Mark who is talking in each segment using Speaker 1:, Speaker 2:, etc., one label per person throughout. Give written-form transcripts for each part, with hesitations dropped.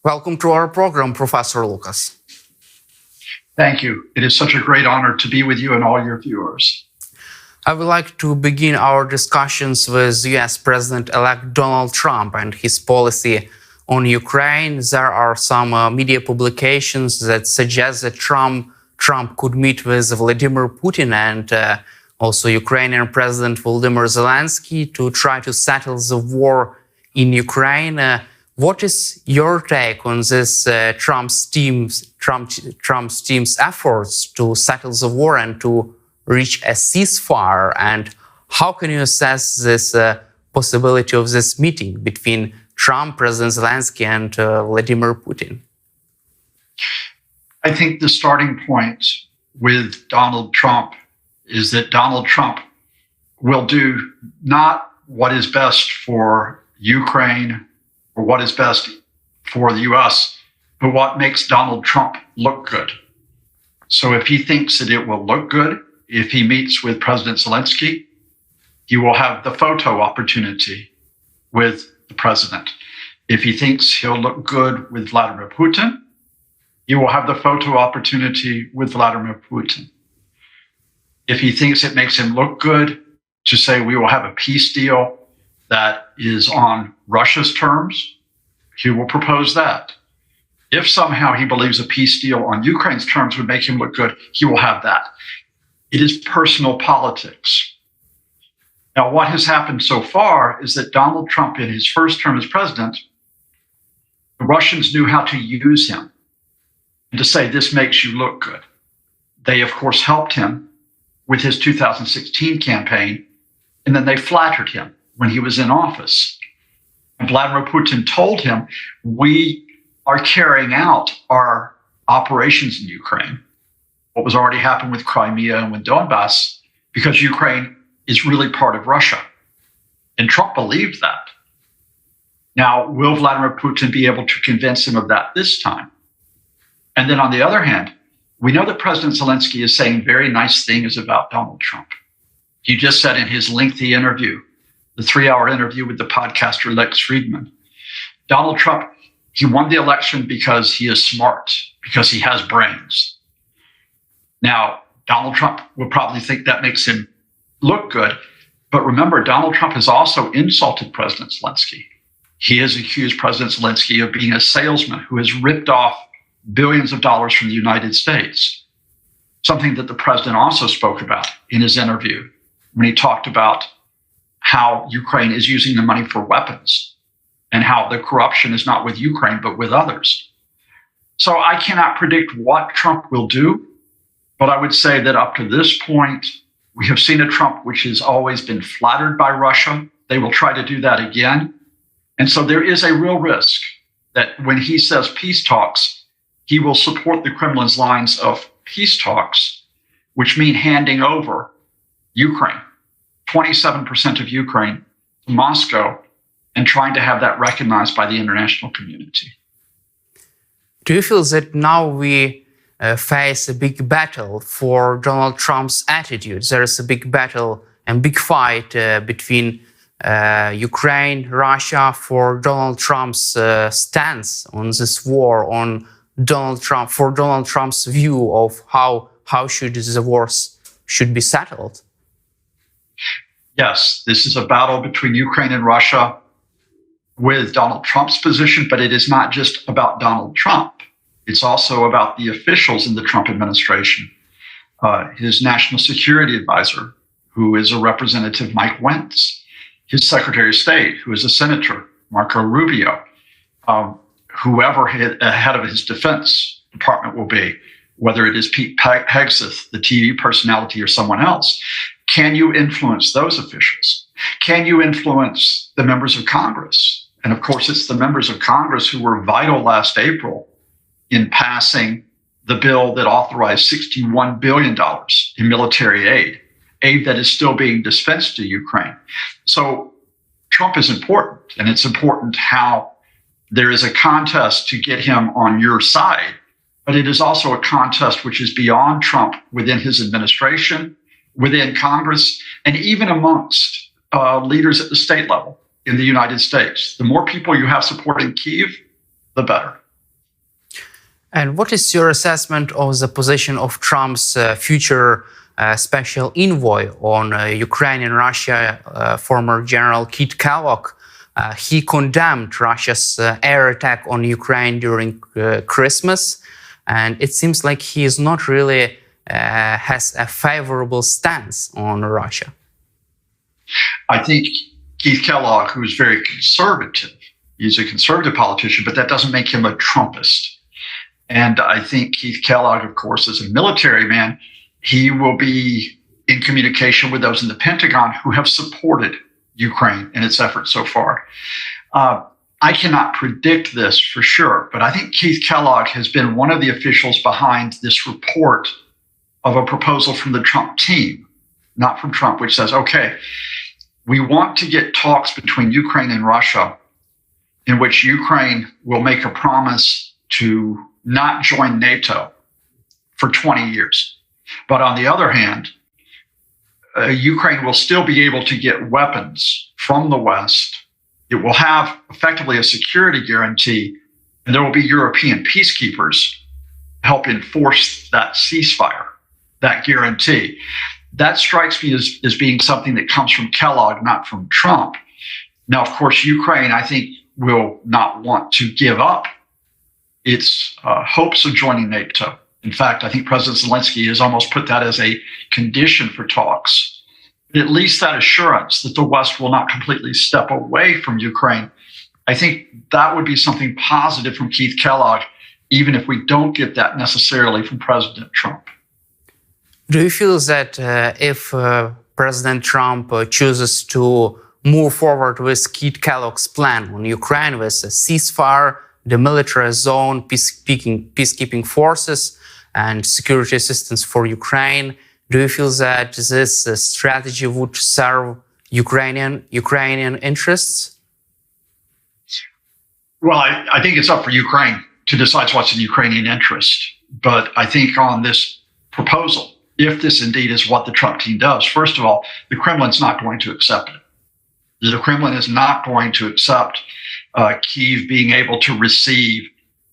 Speaker 1: Welcome to our program, Professor Lucas.
Speaker 2: Thank you. It is such a great honor to be with you and all your viewers.
Speaker 1: I would like to begin our discussions with US President-elect Donald Trump and his policy on Ukraine. There are some media publications that suggest that Trump could meet with Vladimir Putin and also Ukrainian President Volodymyr Zelensky to try to settle the war in Ukraine. What is your take on this Trump's team's efforts to settle the war and to reach a ceasefire? And how can you assess this possibility of this meeting between Trump, President Zelensky, and Vladimir Putin?
Speaker 2: I think the starting point with Donald Trump is that Donald Trump will do not what is best for Ukraine or what is best for the US, but what makes Donald Trump look good. So if he thinks that it will look good, if he meets with President Zelensky, he will have the photo opportunity with the president. If he thinks he'll look good with Vladimir Putin, he will have the photo opportunity with Vladimir Putin. If he thinks it makes him look good to say we will have a peace deal that is on Russia's terms, he will propose that. If somehow he believes a peace deal on Ukraine's terms would make him look good, he will have that. It is personal politics. Now, what has happened so far is that Donald Trump, in his first term as president, the Russians knew how to use him and to say, this makes you look good. They, of course, helped him with his 2016 campaign, and then they flattered him when he was in office. And Vladimir Putin told him, we are carrying out our operations in Ukraine, what was already happened with Crimea and with Donbass, because Ukraine is really part of Russia. And Trump believed that. Now, will Vladimir Putin be able to convince him of that this time? And then on the other hand, we know that President Zelensky is saying very nice things about Donald Trump. He just said in his lengthy interview, the 3-hour interview with the podcaster Lex Friedman, Donald Trump, he won the election because he is smart, because he has brains. Now, Donald Trump will probably think that makes him look good. But remember, Donald Trump has also insulted President Zelensky. He has accused President Zelensky of being a salesman who has ripped off billions of dollars from the United States, something that the president also spoke about in his interview when he talked about how Ukraine is using the money for weapons and how the corruption is not with Ukraine, but with others. So I cannot predict what Trump will do, but I would say that up to this point, we have seen a Trump which has always been flattered by Russia. They will try to do that again. And so there is a real risk that when he says peace talks, he will support the Kremlin's lines of peace talks, which mean handing over Ukraine, 27% of Ukraine, to Moscow, and trying to have that recognized by the international community.
Speaker 1: Do you feel that now we face a big battle for Donald Trump's attitude? There is a big battle and big fight between Ukraine, Russia for Donald Trump's stance on this war, on Donald Trump's view of how should the wars should be settled.
Speaker 2: Yes, this is a battle between Ukraine and Russia with Donald Trump's position, but it is not just about Donald Trump. It's also about the officials in the Trump administration. His national security advisor, who is a representative, Mike Pence, his secretary of state, who is a senator, Marco Rubio, whoever head of his defense department will be, whether it is Pete Hegseth, the TV personality, or someone else. Can you influence those officials? Can you influence the members of Congress? And of course, it's the members of Congress who were vital last April in passing the bill that authorized $61 billion in military aid that is still being dispensed to Ukraine. So Trump is important, and it's important how there is a contest to get him on your side, but it is also a contest which is beyond Trump within his administration, within Congress, and even amongst leaders at the state level in the United States. The more people you have supporting Kyiv, the better.
Speaker 1: And what is your assessment of the position of Trump's future special envoy on Ukraine and Russia, former General Kit Kellogg? He condemned Russia's air attack on Ukraine during Christmas, and it seems like he is not really has a favorable stance on Russia.
Speaker 2: I think Keith Kellogg, who is very conservative, he's a conservative politician, but that doesn't make him a Trumpist. And I think Keith Kellogg, of course, is a military man. He will be in communication with those in the Pentagon who have supported Ukraine in its efforts so far. I cannot predict this for sure, but I think Keith Kellogg has been one of the officials behind this report of a proposal from the Trump team, not from Trump, which says, okay, we want to get talks between Ukraine and Russia in which Ukraine will make a promise to not join NATO for 20 years. But on the other hand, Ukraine will still be able to get weapons from the West. It will have effectively a security guarantee, and there will be European peacekeepers help enforce that ceasefire, that guarantee. That strikes me as being something that comes from Kellogg, not from Trump. Now, of course, Ukraine, I think, will not want to give up its hopes of joining NATO. In fact, I think President Zelensky has almost put that as a condition for talks. But at least that assurance that the West will not completely step away from Ukraine, I think that would be something positive from Keith Kellogg, even if we don't get that necessarily from President Trump.
Speaker 1: Do you feel that if President Trump chooses to move forward with Keith Kellogg's plan on Ukraine with a ceasefire, demilitarized zone, peacekeeping forces, and security assistance for Ukraine, do you feel that this strategy would serve Ukrainian interests?
Speaker 2: Well, I think it's up for Ukraine to decide what's in Ukrainian interest. But I think on this proposal, if this indeed is what the Trump team does, first of all, the Kremlin's not going to accept it. The Kremlin is not going to accept Kyiv being able to receive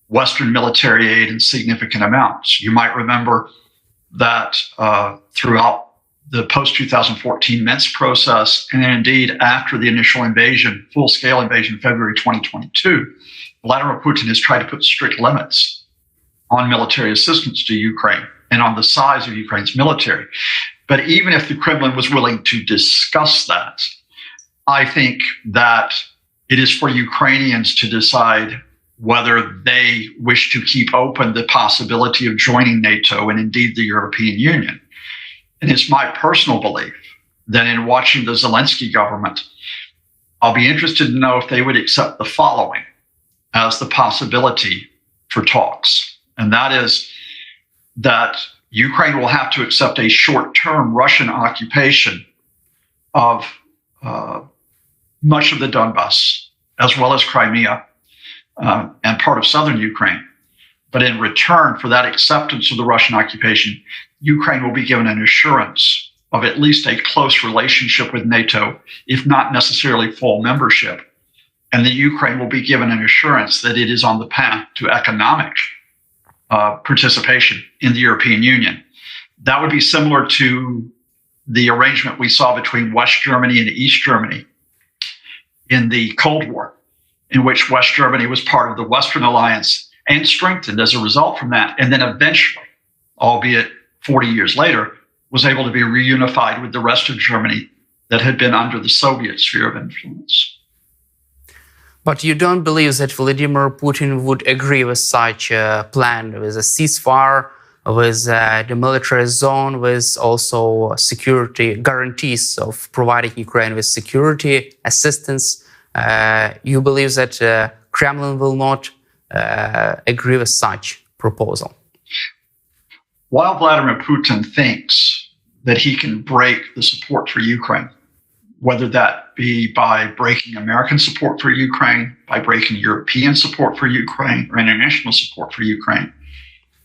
Speaker 2: Western military aid in significant amounts. You might remember that throughout the post-2014 Minsk process, and indeed after the initial invasion, full-scale invasion, February 2022, Vladimir Putin has tried to put strict limits on military assistance to Ukraine and on the size of Ukraine's military. But even if the Kremlin was willing to discuss that, I think that it is for Ukrainians to decide whether they wish to keep open the possibility of joining NATO and indeed the European Union. And it's my personal belief that in watching the Zelensky government, I'll be interested to know if they would accept the following as the possibility for talks. And that is that Ukraine will have to accept a short-term Russian occupation of much of the Donbass, as well as Crimea, and part of southern Ukraine. But in return for that acceptance of the Russian occupation, Ukraine will be given an assurance of at least a close relationship with NATO, if not necessarily full membership. And that Ukraine will be given an assurance that it is on the path to economic participation in the European Union. That would be similar to the arrangement we saw between West Germany and East Germany in the Cold War, in which West Germany was part of the Western Alliance and strengthened as a result from that, and then eventually, albeit 40 years later, was able to be reunified with the rest of Germany that had been under the Soviet sphere of influence.
Speaker 1: But you don't believe that Vladimir Putin would agree with such a plan, with a ceasefire, with a demilitarized zone, with also security guarantees of providing Ukraine with security assistance? You believe that Kremlin will not agree with such proposal?
Speaker 2: While Vladimir Putin thinks that he can break the support for Ukraine, whether that be by breaking American support for Ukraine, by breaking European support for Ukraine, or international support for Ukraine,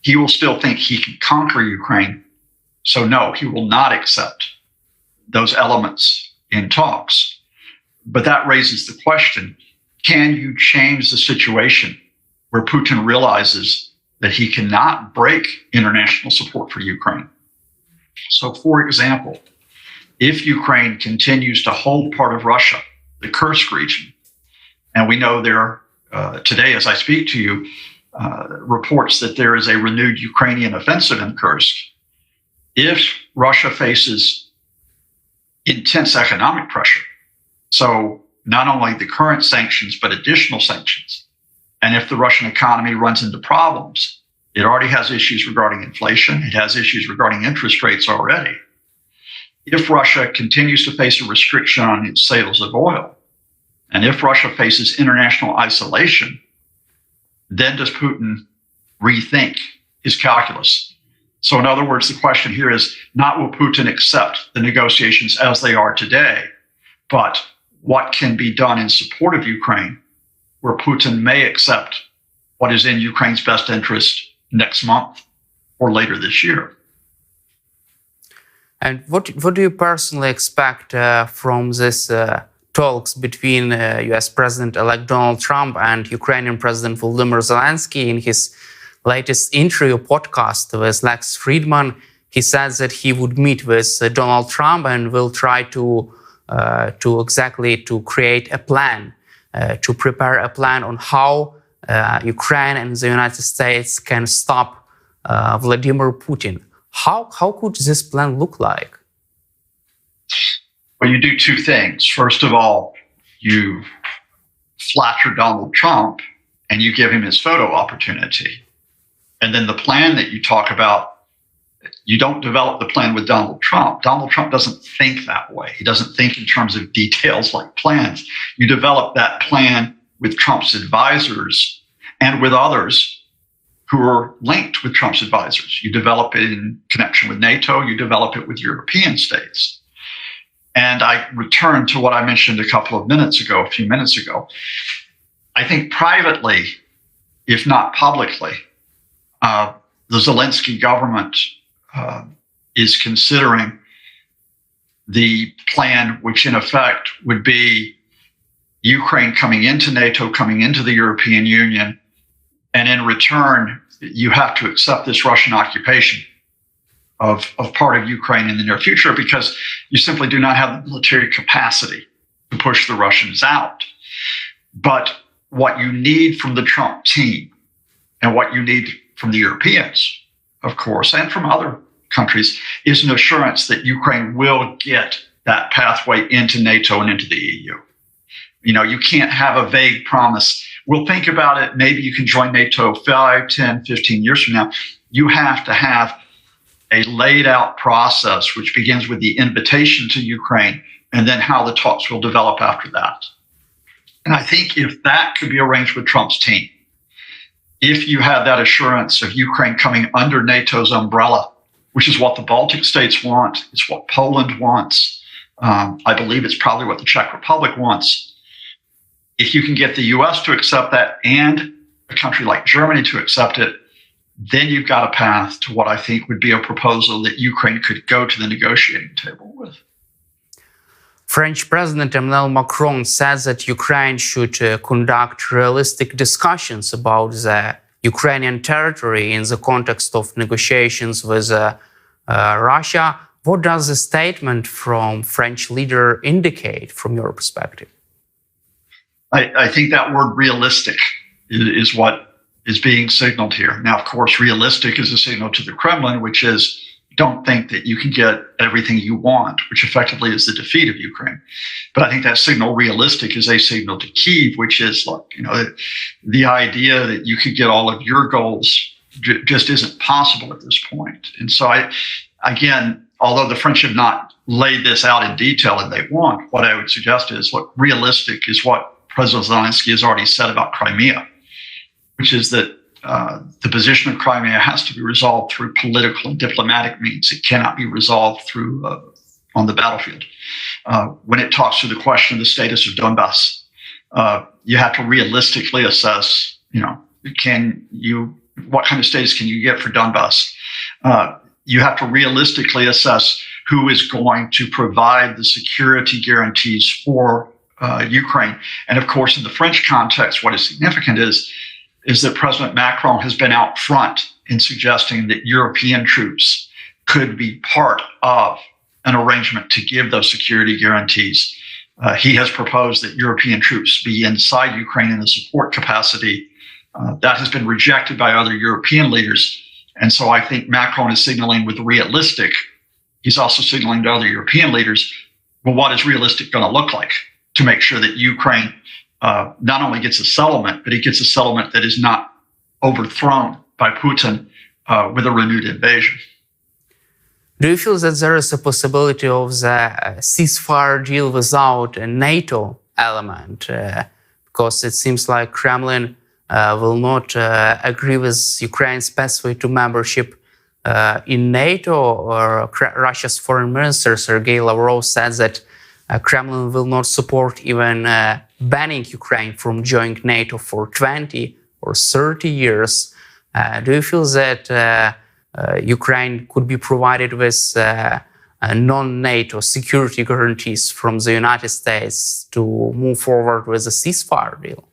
Speaker 2: he will still think he can conquer Ukraine. So no, he will not accept those elements in talks. But that raises the question, can you change the situation where Putin realizes that he cannot break international support for Ukraine. So, for example, if Ukraine continues to hold part of Russia, the Kursk region, and we know there today, as I speak to you, reports that there is a renewed Ukrainian offensive in Kursk. If Russia faces intense economic pressure, so not only the current sanctions, but additional sanctions, and if the Russian economy runs into problems, it already has issues regarding inflation, it has issues regarding interest rates already. If Russia continues to face a restriction on its sales of oil, and if Russia faces international isolation, then does Putin rethink his calculus? So in other words, the question here is not will Putin accept the negotiations as they are today, but what can be done in support of Ukraine where Putin may accept what is in Ukraine's best interest next month or later this year.
Speaker 1: And what do you personally expect from this talks between U.S. President-elect Donald Trump and Ukrainian President Volodymyr Zelensky? In his latest interview podcast with Lex Friedman, he said that he would meet with Donald Trump and will try to create a plan, to prepare a plan on how Ukraine and the United States can stop Vladimir Putin. How could this plan look like?
Speaker 2: Well, you do two things. First of all, you flatter Donald Trump and you give him his photo opportunity. And then the plan that you talk about, you don't develop the plan with Donald Trump. Donald Trump doesn't think that way. He doesn't think in terms of details like plans. You develop that plan with Trump's advisors and with others who are linked with Trump's advisors. You develop it in connection with NATO. You develop it with European states. And I return to what I mentioned a few minutes ago. I think privately, if not publicly, the Zelensky government is considering the plan, which in effect would be Ukraine coming into NATO, coming into the European Union, and in return, you have to accept this Russian occupation of part of Ukraine in the near future because you simply do not have the military capacity to push the Russians out. But what you need from the Trump team and what you need from the Europeans, of course, and from other countries, is an assurance that Ukraine will get that pathway into NATO and into the EU. You know, you can't have a vague promise. We'll think about it. Maybe you can join NATO 5, 10, 15 years from now. You have to have a laid out process which begins with the invitation to Ukraine and then how the talks will develop after that. And I think if that could be arranged with Trump's team, if you have that assurance of Ukraine coming under NATO's umbrella, which is what the Baltic states want, it's what Poland wants, I believe it's probably what the Czech Republic wants. If you can get the US to accept that and a country like Germany to accept it, then you've got a path to what I think would be a proposal that Ukraine could go to the negotiating table with.
Speaker 1: French President Emmanuel Macron says that Ukraine should conduct realistic discussions about the Ukrainian territory in the context of negotiations with Russia. What does the statement from French leader indicate from your perspective?
Speaker 2: I think that word realistic is what is being signaled here. Now, of course, realistic is a signal to the Kremlin, which is don't think that you can get everything you want, which effectively is the defeat of Ukraine. But I think that signal realistic is a signal to Kyiv, which is like, you know, the idea that you could get all of your goals just isn't possible at this point. And so again, although the French have not laid this out in detail and they won't, what I would suggest is, look, realistic is what President Zelensky has already said about Crimea, which is that the position of Crimea has to be resolved through political and diplomatic means. It cannot be resolved through on the battlefield. When it talks to the question of the status of Donbass, you have to realistically assess, you know, what kind of status can you get for Donbass? You have to realistically assess who is going to provide the security guarantees for Ukraine. And of course, in the French context, what is significant is is that President Macron has been out front in suggesting that European troops could be part of an arrangement to give those security guarantees. He has proposed that European troops be inside Ukraine in a support capacity. That has been rejected by other European leaders. And so I think Macron is signaling with realistic. He's also signaling to other European leaders, well, what is realistic going to look like to make sure that Ukraine not only gets a settlement, but it gets a settlement that is not overthrown by Putin with a renewed invasion.
Speaker 1: Do you feel that there is a possibility of the ceasefire deal without a NATO element? Because it seems like Kremlin will not agree with Ukraine's pathway to membership in NATO. Or Russia's foreign minister Sergei Lavrov said that Kremlin will not support even banning Ukraine from joining NATO for 20 or 30 years. Do you feel that Ukraine could be provided with non-NATO security guarantees from the United States to move forward with a ceasefire deal?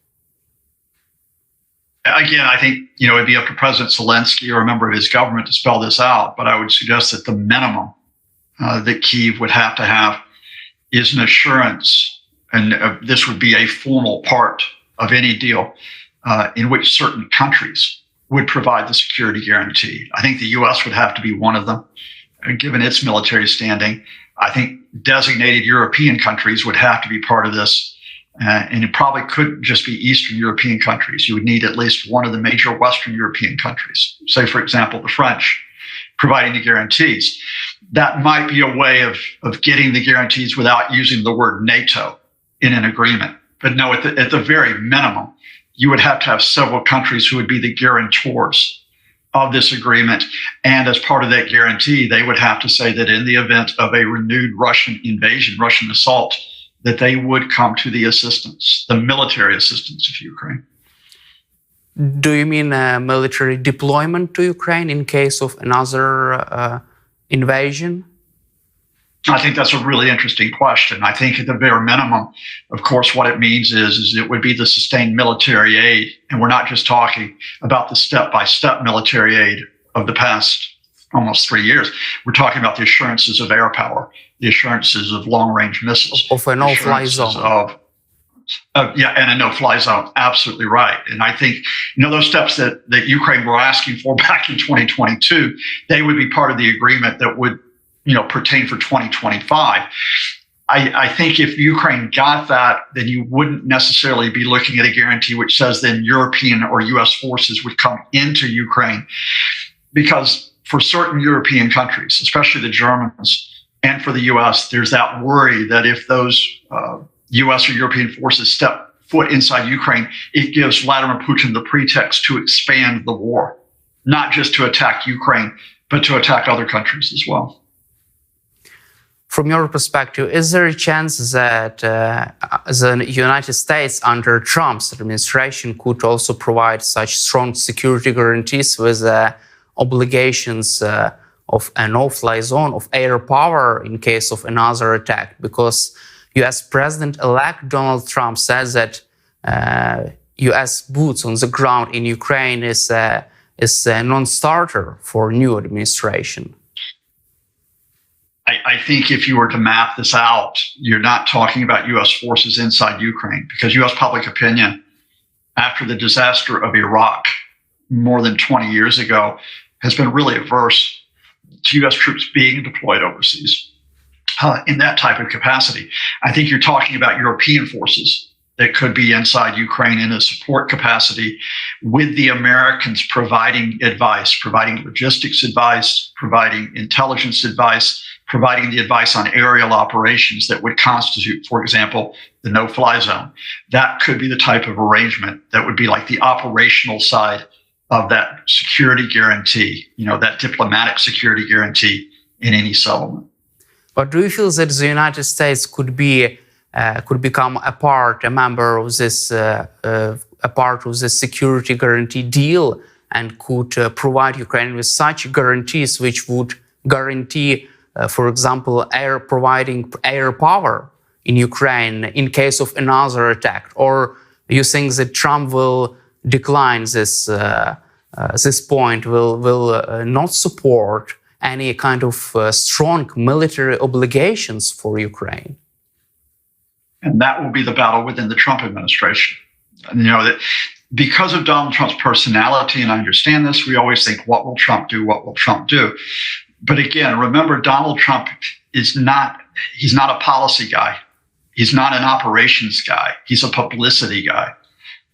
Speaker 2: Again, I think it'd be up to President Zelensky or a member of his government to spell this out, but I would suggest that the minimum that Kyiv would have to have is an assurance, and this would be a formal part of any deal in which certain countries would provide the security guarantee. I think the U.S. would have to be one of them, given its military standing. I think designated European countries would have to be part of this. And it probably couldn't just be Eastern European countries. You would need at least one of the major Western European countries, say, for example, the French, providing the guarantees. That might be a way of getting the guarantees without using the word NATO in an agreement. But no, at the very minimum, you would have to have several countries who would be the guarantors of this agreement. And as part of that guarantee, they would have to say that in the event of a renewed Russian invasion, Russian assault, that they would come to the assistance, the military assistance of Ukraine.
Speaker 1: Do you mean military deployment to Ukraine in case of another invasion?
Speaker 2: I think that's a really interesting question. I think at the very minimum, of course, what it means is it would be the sustained military aid. And we're not just talking about the step-by-step military aid of the past almost 3 years. We're talking about the assurances of air power, the assurances of long-range missiles.
Speaker 1: Of a no-fly zone.
Speaker 2: And a no-fly zone. Absolutely right. And I think, those steps that Ukraine were asking for back in 2022, they would be part of the agreement that would, pertain for 2025. I think if Ukraine got that, then you wouldn't necessarily be looking at a guarantee which says then European or U.S. forces would come into Ukraine. Because for certain European countries, especially the Germans, and for the U.S., there's that worry that if those U.S. or European forces step foot inside Ukraine, it gives Vladimir Putin the pretext to expand the war, not just to attack Ukraine, but to attack other countries as well.
Speaker 1: From your perspective, is there a chance that the United States under Trump's administration could also provide such strong security guarantees with obligations of a no-fly zone, of air power in case of another attack? Because U.S. President-elect Donald Trump says that U.S. boots on the ground in Ukraine is a non-starter for new administration.
Speaker 2: I think if you were to map this out, you're not talking about U.S. forces inside Ukraine, because U.S. public opinion, after the disaster of Iraq more than 20 years ago, has been really averse to U.S. troops being deployed overseas in that type of capacity. I think you're talking about European forces that could be inside Ukraine in a support capacity, with the Americans providing advice, providing logistics advice, providing intelligence advice, providing the advice on aerial operations that would constitute, for example, the no-fly zone. That could be the type of arrangement that would be like the operational side of that security guarantee, that diplomatic security guarantee in any settlement.
Speaker 1: But do you feel that the United States could become a member of this, a part of the security guarantee deal, and could provide Ukraine with such guarantees which would guarantee, for example, providing air power in Ukraine in case of another attack? Or you think that Trump will decline this point, will not support any kind of strong military obligations for Ukraine.
Speaker 2: And that will be the battle within the Trump administration. And, that because of Donald Trump's personality, and I understand this, we always think, what will Trump do? What will Trump do? But again, remember, Donald Trump he's not a policy guy. He's not an operations guy. He's a publicity guy.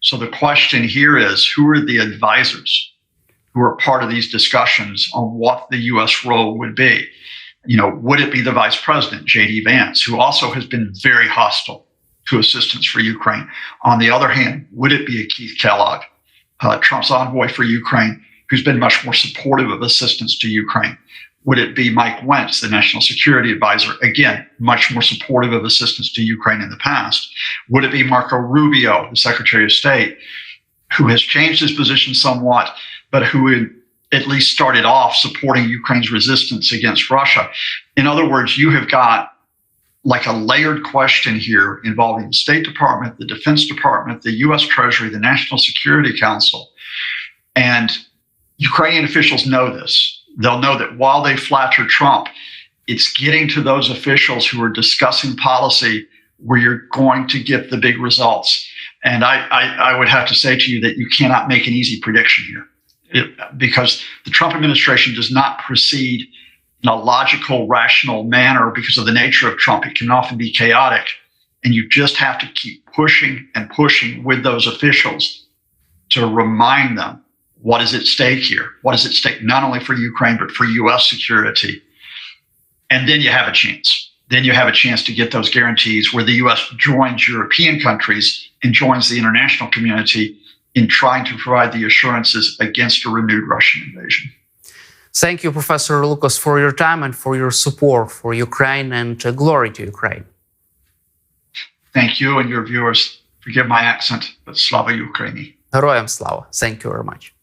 Speaker 2: So the question here is, who are the advisors who are part of these discussions on what the U.S. role would be? Would it be the vice president, J.D. Vance, who also has been very hostile to assistance for Ukraine? On the other hand, would it be a Keith Kellogg, Trump's envoy for Ukraine, who's been much more supportive of assistance to Ukraine? Would it be Mike Wentz, the national security advisor, again, much more supportive of assistance to Ukraine in the past? Would it be Marco Rubio, the Secretary of State, who has changed his position somewhat, but who at least started off supporting Ukraine's resistance against Russia? In other words, you have got like a layered question here involving the State Department, the Defense Department, the U.S. Treasury, the National Security Council. And Ukrainian officials know this. They'll know that while they flatter Trump, it's getting to those officials who are discussing policy where you're going to get the big results. And I would have to say to you that you cannot make an easy prediction here, because the Trump administration does not proceed in a logical, rational manner because of the nature of Trump. It can often be chaotic, and you just have to keep pushing and pushing with those officials to remind them what is at stake here, what is at stake not only for Ukraine, but for U.S. security. And then you have a chance. Then you have a chance to get those guarantees where the U.S. joins European countries and joins the international community in trying to provide the assurances against a renewed Russian invasion.
Speaker 1: Thank you, Professor Lucas, for your time and for your support for Ukraine, and glory to Ukraine.
Speaker 2: Thank you and your viewers. Forgive my accent, but Slava Ukraini.
Speaker 1: Героям слава. Thank you very much.